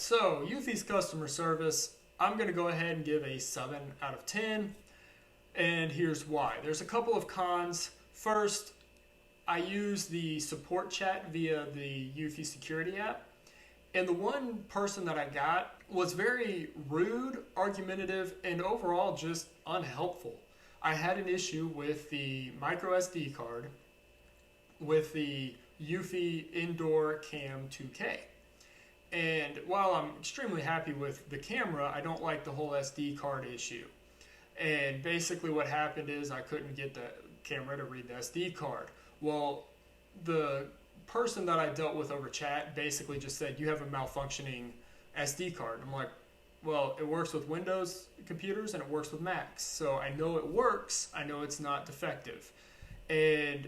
so Eufy's customer service, I'm going to go ahead and give a 7 out of 10. And here's why. There's a couple of cons. First, I use the support chat via the Eufy security app. And the one person that I got was very rude, argumentative, and overall just unhelpful. I had an issue with the micro SD card with the Eufy Indoor Cam 2K. And while I'm extremely happy with the camera, I don't like the whole SD card issue. And basically what happened is I couldn't get the camera to read the SD card. Well, the person that I dealt with over chat basically just said, you have a malfunctioning SD card. I'm like, well, it works with Windows computers and it works with Macs. So I know it works. I know it's not defective. And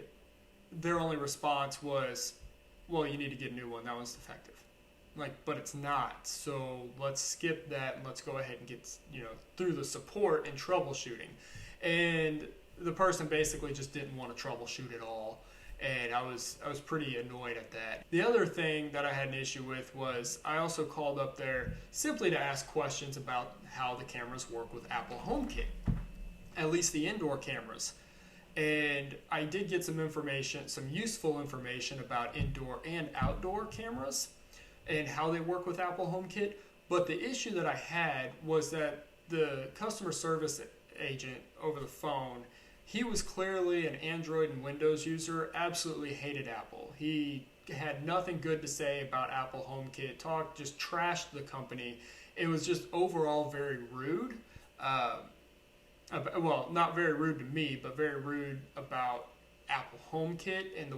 their only response was, well, you need to get a new one. That one's defective. Like, but it's not. So let's skip that and let's go ahead and get, through the support and troubleshooting. And the person basically just didn't want to troubleshoot at all. And I was pretty annoyed at that. The other thing that I had an issue with was I also called up there simply to ask questions about how the cameras work with Apple HomeKit, at least the indoor cameras. And I did get some information, some useful information about indoor and outdoor cameras and how they work with Apple HomeKit. But the issue that I had was that the customer service agent over the phone, he was clearly an Android and Windows user, absolutely hated Apple. He had nothing good to say about Apple HomeKit, just trashed the company. It was just overall very rude. Well, not very rude to me, but very rude about Apple HomeKit. And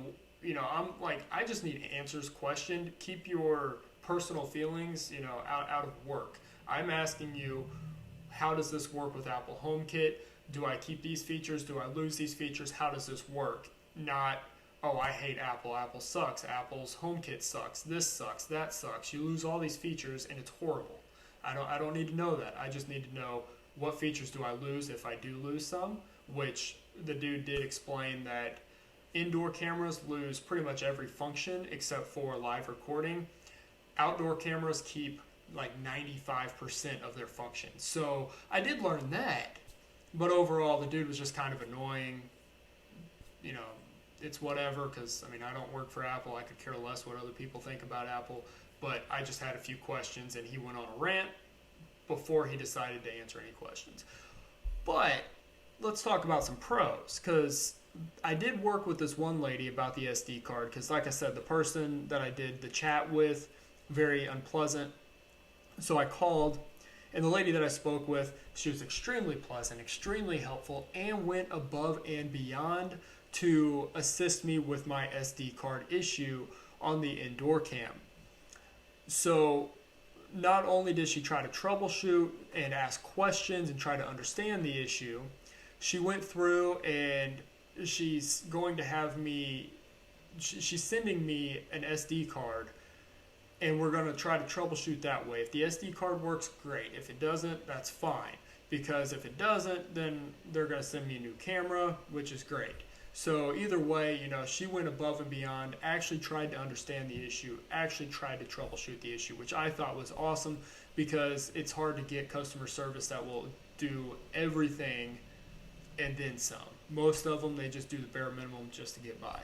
I'm like, I just need answers questioned. Keep your personal feelings, out of work. I'm asking you, how does this work with Apple HomeKit? Do I keep these features? Do I lose these features? How does this work? Not, oh, I hate Apple. Apple sucks. Apple's HomeKit sucks. This sucks. That sucks. You lose all these features and it's horrible. I don't need to know that. I just need to know what features do I lose if I do lose some, which the dude did explain that indoor cameras lose pretty much every function except for live recording. Outdoor cameras keep like 95% of their functions. So I did learn that. But overall, the dude was just kind of annoying. It's whatever, because, I don't work for Apple. I could care less what other people think about Apple. But I just had a few questions, and he went on a rant before he decided to answer any questions. But let's talk about some pros, because I did work with this one lady about the SD card, because like I said, the person that I did the chat with, very unpleasant. So I called. And the lady that I spoke with, she was extremely pleasant, extremely helpful, and went above and beyond to assist me with my SD card issue on the indoor cam. So not only did she try to troubleshoot and ask questions and try to understand the issue, she went through and she's going to have me, she's sending me an SD card. And we're going to try to troubleshoot that way. If the SD card works, great. If it doesn't, that's fine. Because if it doesn't, then they're going to send me a new camera, which is great. So either way, she went above and beyond, actually tried to understand the issue, actually tried to troubleshoot the issue, which I thought was awesome because it's hard to get customer service that will do everything and then some. Most of them, they just do the bare minimum just to get by.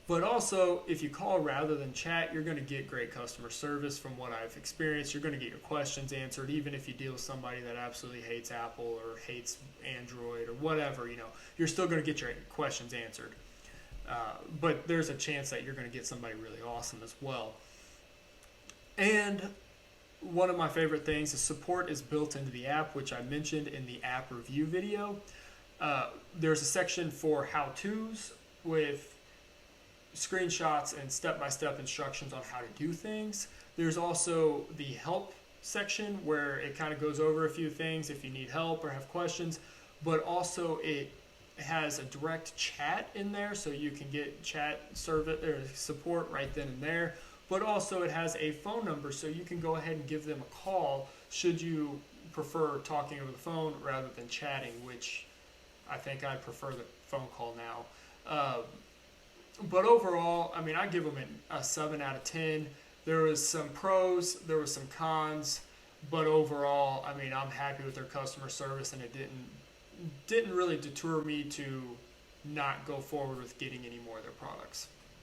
But also, if you call rather than chat, you're going to get great customer service from what I've experienced. You're going to get your questions answered, even if you deal with somebody that absolutely hates Apple or hates Android or whatever, you're still going to get your questions answered. But there's a chance that you're going to get somebody really awesome as well. And one of my favorite things is support is built into the app, which I mentioned in the app review video. There's a section for how-tos with screenshots and step-by-step instructions on how to do things. There's also the help section where it kind of goes over a few things if you need help or have questions, but also it has a direct chat in there so you can get chat service or support right then and there, but also it has a phone number so you can go ahead and give them a call should you prefer talking over the phone rather than chatting, which I think I prefer the phone call now. But overall, I give them a 7 out of 10. There was some pros, there was some cons, but overall, I mean, I'm happy with their customer service, and it didn't really deter me to not go forward with getting any more of their products.